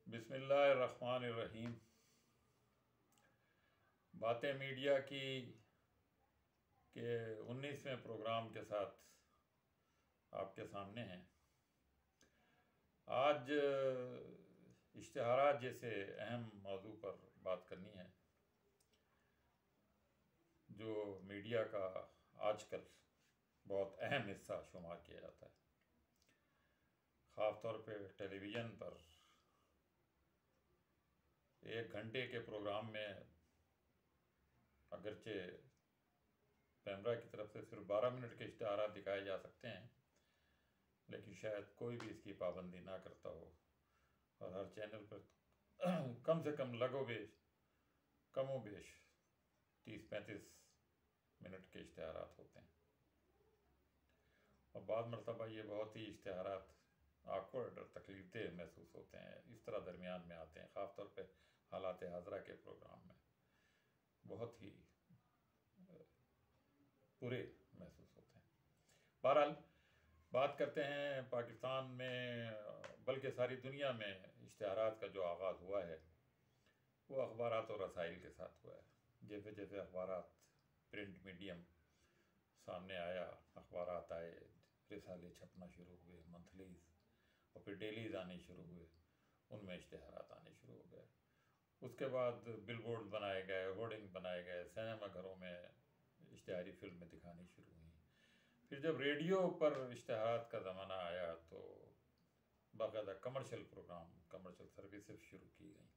बिस्मिल्लाहिर्रहमानिर्रहीम। बातें मीडिया की के 19वें प्रोग्राम के साथ आपके सामने हैं। आज इश्तिहारात जैसे अहम मौजू पर बात करनी है जो मीडिया का आजकल बहुत अहम हिस्सा शुमार किया जाता है। ख़ास तौर पे टेलीविज़न पर 1 घंटे के प्रोग्राम में अगरचे पैमरा की तरफ से सिर्फ 12 मिनट के इश्तिहारात दिखाए जा सकते हैं, लेकिन शायद कोई भी इसकी पाबंदी ना करता हो और हर चैनल पर कम से कम कमोबेश 30-35 मिनट के इश्तिहारात होते हैं। और बाद मरतबा ये बहुत ही इश्तिहारात आकवर्ड और तकलीफदेह महसूस होते हैं, इस तरह दरमियान में आते हैं। ख़ास तौर पे हालात हाज़रा के प्रोग्राम में बहुत ही बुरे महसूस होते हैं। बहरहाल बात करते हैं पाकिस्तान में बल्कि सारी दुनिया में इश्तिहारात का जो आगाज़ हुआ है वो अखबारात और रसाइल के साथ हुआ है। जैसे जैसे अखबारात प्रिंट मीडियम सामने आया, अखबारात आए, रिसाले छपना शुरू हुए, मंथलीज़ और फिर डेलीज़ आने शुरू हुए, उनमें इश्तिहारात आने शुरू हो गए। उसके बाद बिलबोर्ड बनाए गए, होर्डिंग बनाए गए, सिनेमा घरों में इश्तिहारी फिल्में दिखानी शुरू हुई। फिर जब रेडियो पर इश्तिहारात का ज़माना आया तो बाकायदा कमर्शियल प्रोग्राम, कमर्शियल सर्विसेज शुरू की गई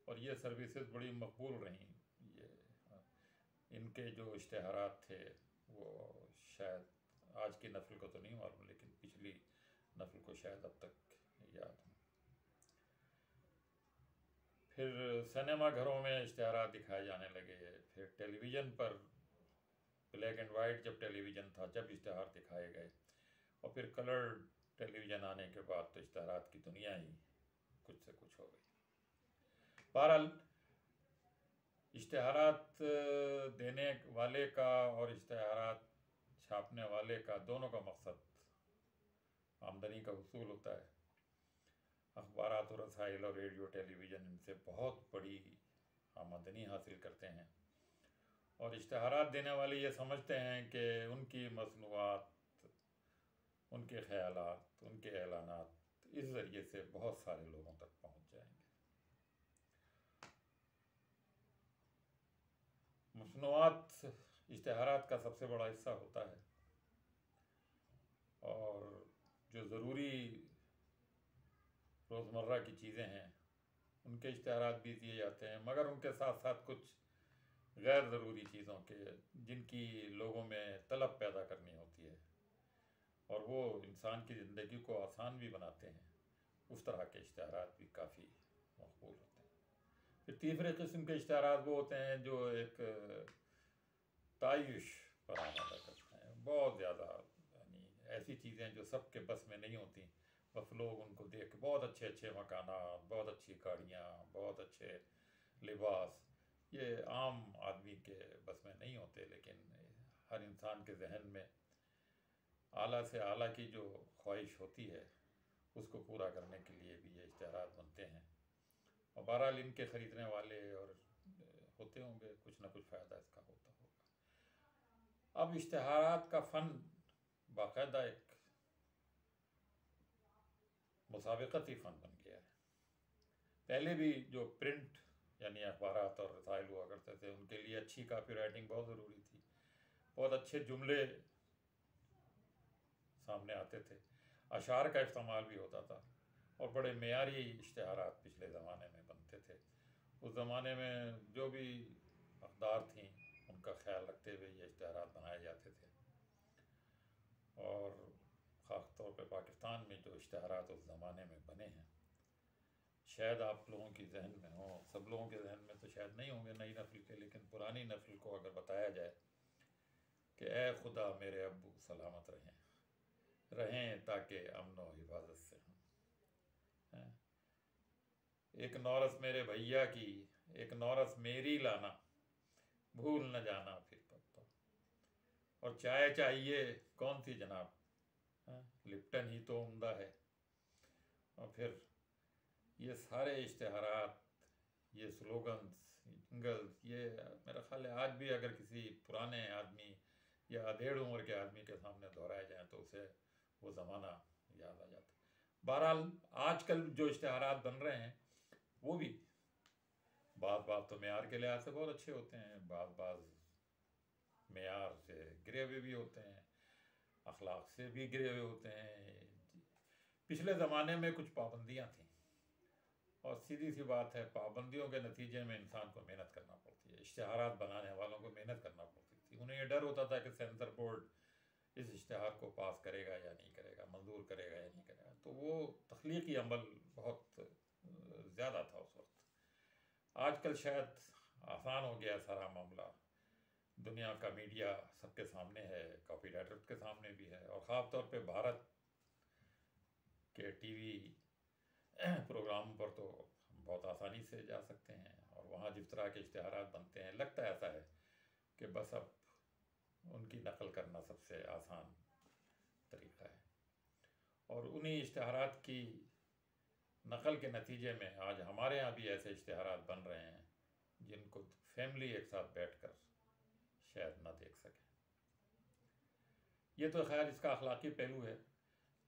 और ये सर्विसेज बड़ी मकबूल रहीं। ये इनके जो इश्तिहारात थे वो शायद आज की नस्ल को तो नहीं मालूम, लेकिन पिछली नस्ल को शायद अब तक याद हो। फिर सिनेमा घरों में इश्तिहारात दिखाए जाने लगे। फिर टेलीविज़न पर ब्लैक एंड वाइट जब टेलीविज़न था जब इश्तिहार दिखाए गए, और फिर कलर टेलीविज़न आने के बाद तो इश्तिहारात की दुनिया ही कुछ से कुछ हो गई। बहरहाल इश्तिहारात देने वाले का और इश्तिहारात छापने वाले का दोनों का मकसद आमदनी का वसूल होता है। अखबारात और रसाइल और रेडियो टेलीविज़न इनसे बहुत बड़ी आमदनी हासिल करते हैं और इश्तिहारात देने वाले ये समझते हैं कि उनकी मसनूआत, उनके ख़यालात, उनके ऐलानात इस ज़रिए से बहुत सारे लोगों तक पहुंच जाएंगे। मसनूआत इश्तिहारात का सबसे बड़ा हिस्सा होता है और जो ज़रूरी रोज़मर्रा की चीज़ें हैं उनके इश्तिहारात भी दिए जाते हैं, मगर उनके साथ साथ कुछ गैर ज़रूरी चीज़ों के जिनकी लोगों में तलब पैदा करनी होती है और वो इंसान की ज़िंदगी को आसान भी बनाते हैं, उस तरह के इश्तिहारात भी काफ़ी मकबूल होते हैं। फिर तीसरे किस्म के इश्तिहारात वो होते हैं जो एक तायुश पर आमादा करते हैं, बहुत ज़्यादा, यानी ऐसी चीज़ें जो सबके बस में नहीं होती, बस लोग उनको देख के बहुत अच्छे अच्छे मकानात, बहुत अच्छी गाड़ियाँ, बहुत अच्छे लिबास, ये आम आदमी के बस में नहीं होते, लेकिन हर इंसान के जहन में आला से आला की जो ख्वाहिश होती है उसको पूरा करने के लिए भी ये इश्तिहारात बनते हैं। और बहरहाल इनके ख़रीदने वाले और होते होंगे, कुछ ना कुछ फ़ायदा इसका होता होगा। अब इश्तिहारात का फ़न बाकायदा एक मुसाबिक़ती फ़न बन गया है। पहले भी जो प्रिंट यानी अखबारात और रसाइल हुआ करते थे उनके लिए अच्छी कापी राइटिंग बहुत ज़रूरी थी, बहुत अच्छे जुमले सामने आते थे, अशार का इस्तेमाल भी होता था और बड़े मेयारी इश्तिहारात पिछले ज़माने में बनते थे। उस ज़माने में जो भी अक़दार थीं उनका ख्याल रखते हुए ये इश्तिहारात बनाए जाते थे। और ख़ास तौर पे पाकिस्तान में जो इश्तिहारात उस ज़माने में बने हैं शायद आप लोगों की जहन में हो, सब लोगों के जहन में तो शायद नहीं होंगे नई नस्ल के, लेकिन पुरानी नस्ल को अगर बताया जाए कि ए खुदा मेरे अब्बू सलामत रहें ताकि अमन व हिफाजत से हों, एक नौरस मेरे भैया की, एक नौरस मेरी लाना, भूल न जाना फिर पप्पा, और चाय चाहिए कौन सी जनाब, लिप्टन ही तो उम्दा है। और फिर ये सारे इश्तिहारात, ये स्लोगन्स, जिंगल्स, ये मेरा ख्याल है आज भी अगर किसी पुराने आदमी या अधेड़ उम्र के आदमी के सामने दोहराए जाएं तो उसे वो ज़माना याद आ जाता है। बहरहाल आजकल जो इश्तिहारात बन रहे हैं वो भी बाज़ तो मेयार के लिहाज से बहुत अच्छे होते हैं, बाज़ मेयार से गिरे हुए भी होते हैं, अखलाक से भी गिरे हुए होते हैं। पिछले ज़माने में कुछ पाबंदियाँ थीं और सीधी सी बात है, पाबंदियों के नतीजे में इंसान को मेहनत करना पड़ती है। इश्तिहारात बनाने वालों को मेहनत करना पड़ती थी। उन्हें यह डर होता था कि सेंसर बोर्ड इस इश्तिहार को पास करेगा या नहीं करेगा, मंजूर करेगा या नहीं करेगा। तो वो तख्लीकी अमल बहुत ज़्यादा था उस वक्त। आजकल शायद आसान हो गया सारा मामला, दुनिया का मीडिया सबके सामने है, कॉपी राइटर्स के सामने भी है, और ख़ास तौर पे भारत के टीवी प्रोग्राम पर तो बहुत आसानी से जा सकते हैं और वहाँ जिस तरह के इश्तिहारात बनते हैं, लगता है ऐसा है कि बस अब उनकी नकल करना सबसे आसान तरीक़ा है। और उन्हीं इश्तिहारात की नकल के नतीजे में आज हमारे यहाँ भी ऐसे इश्तिहारात बन रहे हैं जिनको फैमिली एक साथ बैठकर शायद ना देख सके। ये तो खैर इसका अखलाकी पहलू है,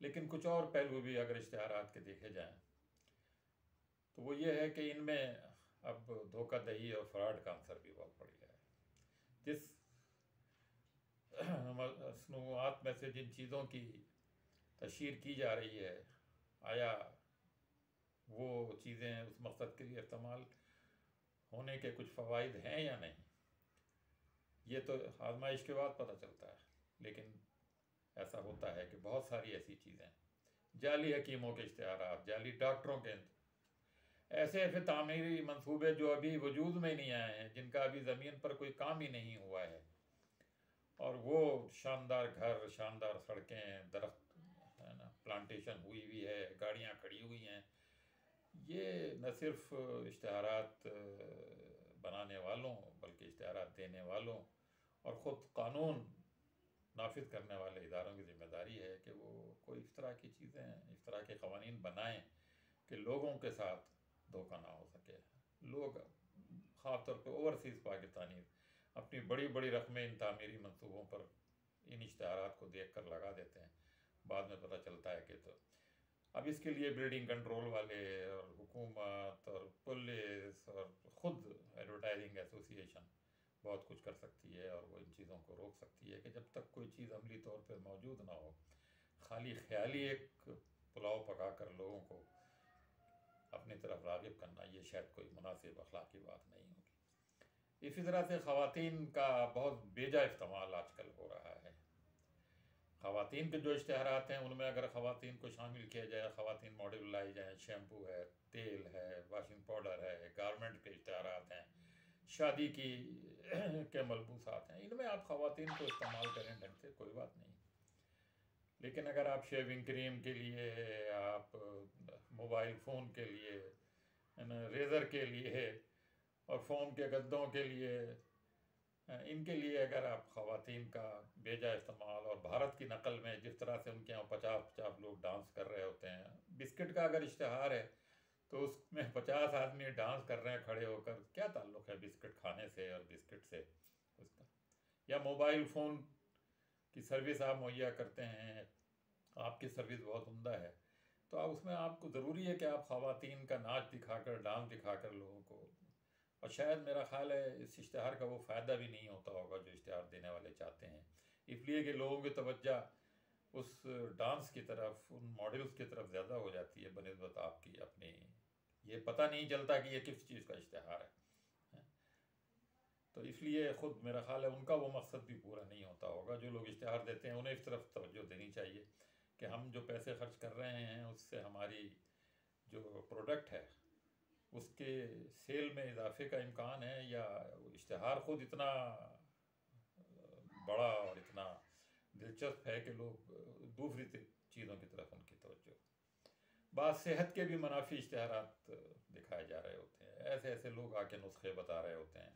लेकिन कुछ और पहलू भी अगर इश्तिहारात के देखे जाएं तो वो ये है कि इनमें अब धोखाधड़ी और फ्रॉड का अंसर भी बहुत बढ़ गया है। जिस मसनूआत में से जिन चीज़ों की तशहीर की जा रही है, आया वो चीज़ें उस मकसद के लिए इस्तेमाल होने के कुछ फ़वाइद हैं या नहीं, ये तो आजमाइश के बाद पता चलता है। लेकिन ऐसा होता है कि बहुत सारी ऐसी चीज़ें, जाली हकीमों के इश्तिहारात, जाली डॉक्टरों के, ऐसे ऐसे तामीरी मंसूबे जो अभी वजूद में नहीं आए हैं, जिनका अभी ज़मीन पर कोई काम ही नहीं हुआ है, और वो शानदार घर, शानदार सड़कें, दरख्त है ना, प्लांटेशन हुई हुई है, गाड़ियाँ खड़ी हुई हैं, ये न सिर्फ इश्तिहारात बनाने वालों बल्कि इश्तिहारात देने वालों और ख़ुद कानून नाफिज करने वाले इदारों की ज़िम्मेदारी है कि वो कोई इस तरह की चीज़ें, इस तरह के क़वानीन बनाएं कि लोगों के साथ धोखा ना हो सके। लोग ख़ास तौर पर ओवरसीज़ पाकिस्तानी अपनी बड़ी बड़ी रकमें इन तामीरी मंसूबों पर, इन इश्तिहारात को देख कर लगा देते हैं, बाद में पता चलता है कि तो अब इसके लिए बिल्डिंग कंट्रोल वाले और हुकूमत और पुलिस और ख़ुद एडवर्टाइजिंग एसोसिएशन बहुत कुछ कर सकती है और वो इन चीज़ों को रोक सकती है कि जब तक कोई चीज़ अमली तौर पर मौजूद ना हो, खाली ख्याली एक पुलाव पका कर लोगों को अपनी तरफ राग़िब करना, ये शायद कोई मुनासिब अखलाकी बात नहीं होगी। इसी तरह से ख़वातीन का बहुत बेजा इस्तेमाल आजकल हो रहा है। ख़वातीन के जो इश्तिहारात हैं उनमें अगर ख़वातीन को शामिल किया जाए, ख़वातीन मॉडल लाई जाए, शैम्पू है, तेल है, वाशिंग पाउडर है, गारमेंट के इश्तिहारात हैं, शादी की के मलबूसात हैं, इनमें आप ख़वातीन को इस्तेमाल करें ढंग से, कोई बात नहीं। लेकिन अगर आप शेविंग क्रीम के लिए, आप मोबाइल फ़ोन के लिए, है ना, रेज़र के लिए और फ़ोम के गद्दों के लिए, इनके लिए अगर आप ख़वातीन का बेजा इस्तेमाल, और भारत की नकल में जिस तरह से उनके यहाँ 50-50 लोग डांस कर रहे होते हैं, बिस्किट का अगर इश्तिहार है तो उसमें 50 आदमी डांस कर रहे हैं खड़े होकर, क्या ताल्लुक़ है बिस्किट खाने से और बिस्किट से उसका। या मोबाइल फ़ोन की सर्विस आप मुहैया करते हैं, आपकी सर्विस बहुत उम्दा है, तो आप उसमें आपको ज़रूरी है कि आप ख़वातीन का नाच दिखाकर, डांस दिखाकर लोगों को, और शायद मेरा ख़्याल है इस इश्तिहार का वो फ़ायदा भी नहीं होता होगा जो इश्तिहार देने वाले चाहते हैं, इसलिए कि लोगों की तवज्जो उस डांस की तरफ, उन मॉडल्स की तरफ ज़्यादा हो जाती है बनिस्बत आपकी अपनी, ये पता नहीं चलता कि ये किस चीज़ का इश्तिहार है। तो इसलिए ख़ुद मेरा ख़्याल है उनका वो मकसद भी पूरा नहीं होता होगा। जो लोग इश्तिहार देते हैं उन्हें इस तरफ तवज्जो देनी चाहिए कि हम जो पैसे खर्च कर रहे हैं उससे हमारी जो प्रोडक्ट है उसके सेल में इजाफे का इम्कान है, या इश्तिहार ख़ुद इतना बड़ा और इतना दिलचस्प है कि लोग दूसरी चीज़ों की तरफ उनकी तवज्जो। बाद सेहत के भी मुनाफी इश्तिहारात दिखाए जा रहे होते हैं, ऐसे ऐसे लोग आके नुस्खे बता रहे होते हैं,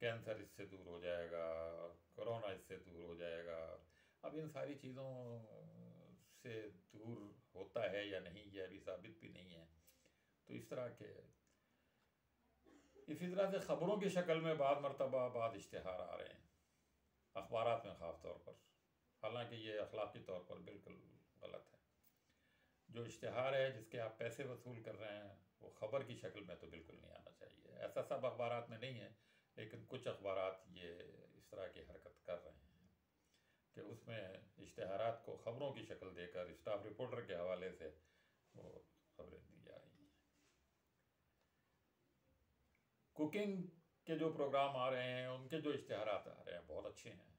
कैंसर इससे दूर हो जाएगा, कोरोना इससे दूर हो जाएगा। अब इन सारी चीज़ों से दूर होता है या नहीं, ये अभी साबित भी नहीं है। तो इस तरह के, इसी तरह से ख़बरों की शक्ल में बाद मरतबा बाद इश्तिहार आ रहे हैं अखबारात में ख़ास तौर पर, हालांकि ये अखलाकी तौर पर बिल्कुल गलत है। जो इश्तिहार है जिसके आप पैसे वसूल कर रहे हैं वो ख़बर की शक्ल में तो बिल्कुल नहीं आना चाहिए। ऐसा सब अखबारात में नहीं है, लेकिन कुछ अखबारात ये इस तरह की हरकत कर रहे हैं कि उसमें इश्तिहारात को ख़बरों की शक्ल देकर स्टाफ रिपोर्टर के हवाले से वो खबरें दी जा रही हैं। कुकिंग के जो प्रोग्राम आ रहे हैं उनके जो इश्तिहारात आ रहे हैं बहुत अच्छे हैं।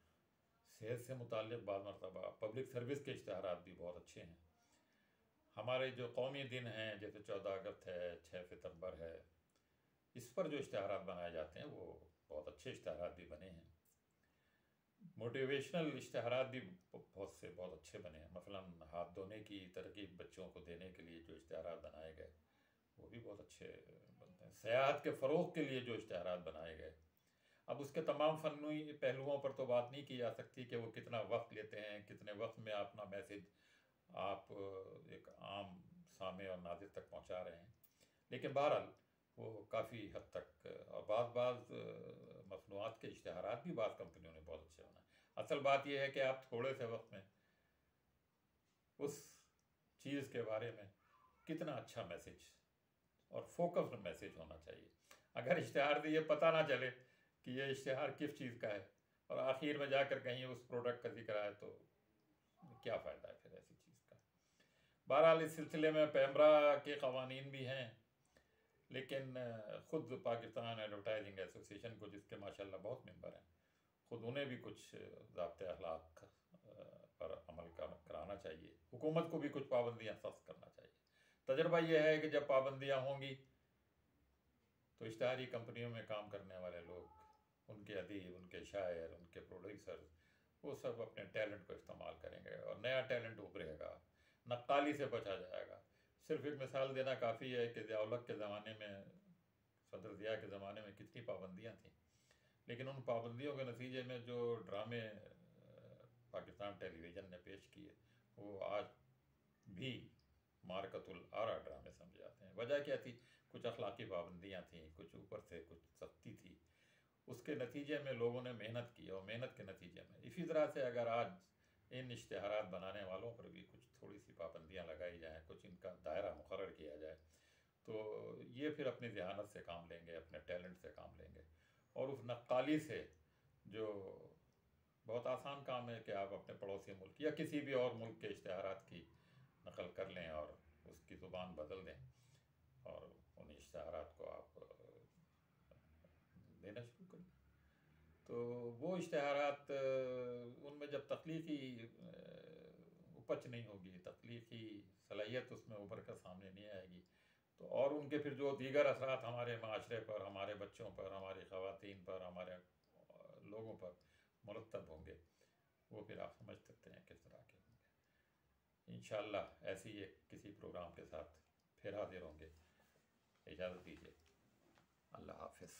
सेहत से मुताल्लिक़ बाद मरतबा पब्लिक सर्विस के इश्तिहारात भी बहुत अच्छे हैं। हमारे जो कौमी दिन हैं जैसे 14 अगस्त है, 6 सितंबर है, इस पर जो इश्तिहारात बनाए जाते हैं वो बहुत अच्छे इश्तिहारात भी बने हैं। मोटिवेशनल इश्तिहारात भी बहुत अच्छे बने हैं। मसलन हाथ धोने की तरकीब बच्चों को देने के लिए जो इश्तिहारात बनाए गए वो भी बहुत अच्छे बनते हैं। सयाहत के फ़रोग़ के लिए जो इश्तिहारात बनाए गए, अब उसके तमाम फ़न्नी पहलुओं पर तो बात नहीं की जा सकती कि वो कितना वक्त लेते हैं, कितने वक्त में अपना मैसेज आप एक आम सामे और नाज़िर तक पहुंचा रहे हैं, लेकिन बहरहाल वो काफ़ी हद तक और बाज़ मसनूआत के इश्तिहारात भी बाज़ कंपनियों ने बहुत अच्छे बनाए। असल बात यह है कि आप थोड़े से वक्त में उस चीज़ के बारे में कितना अच्छा मैसेज और फोकस्ड मैसेज होना चाहिए। अगर इश्तिहार से ये पता ना चले कि ये इश्तिहार किस चीज़ का है और आखिर में जाकर कहीं उस प्रोडक्ट का जिक्र आए तो क्या फ़ायदा है फिर ऐसी चीज़ का। बहरहाल इस सिलसिले में पैमरा के क़वानीन भी हैं, लेकिन ख़ुद पाकिस्तान एडवर्टाइजिंग एसोसिएशन को, जिसके माशाल्लाह बहुत मेंबर हैं, ख़ुद उन्हें भी कुछ ज़ाब्ते अखलाक पर अमल कराना चाहिए। हुकूमत को भी कुछ पाबंदियाँ सख्त करना चाहिए। तजर्बा यह है कि जब पाबंदियाँ होंगी तो इश्तिहारी कंपनियों में काम करने वाले लोग, उनके अदीब, उनके शायर, उनके प्रोड्यूसर, वो सब अपने टैलेंट को इस्तेमाल करेंगे और नया टैलेंट उभरेगा, नक्काली से बचा जाएगा। सिर्फ एक मिसाल देना काफ़ी है कि ज़िया-उल-हक के ज़माने में, सदर ज़िया के ज़माने में कितनी पाबंदियाँ थीं, लेकिन उन पाबंदियों के नतीजे में जो ड्रामे पाकिस्तान टेलीविज़न ने पेश किए वो आज भी मारकतुल आरा ड्रामे समझे जाते हैं। वजह क्या थी? कुछ अखलाकी पाबंदियाँ थीं, कुछ ऊपर से कुछ सख्ती थी, उसके नतीजे में लोगों ने मेहनत की और मेहनत के नतीजे में इसी तरह से अगर आज इन इश्तिहारात बनाने वालों पर भी कुछ थोड़ी सी पाबंदियाँ लगाई जाएँ, कुछ इनका दायरा मुकर्रर किया जाए, तो ये फिर अपनी ज़हानत से काम लेंगे, अपने टैलेंट से काम लेंगे और उस नक्काली से, जो बहुत आसान काम है कि आप अपने पड़ोसी मुल्क या किसी भी और मुल्क के इश्तिहारात की नकल कर लें और उसकी ज़ुबान बदल दें और उन इश्तिहारात को आप देना शुरू कर दें, तो वो इश्तिहारात उनमें जब तख्लीकी उपज नहीं होगी, तख्लीकी सलाहियत उसमें उभर कर सामने नहीं आएगी, तो और उनके फिर जो दीगर असरात हमारे माशरे पर, हमारे बच्चों पर, हमारी ख़वातीन पर, हमारे लोगों पर मुरतब होंगे, वो फिर आप समझ सकते हैं किस तरह के होंगे। इंशाअल्लाह ऐसी एक किसी प्रोग्राम के साथ फिर हाजिर होंगे। इजाज़त दीजिए। अल्लाह हाफ़िज़।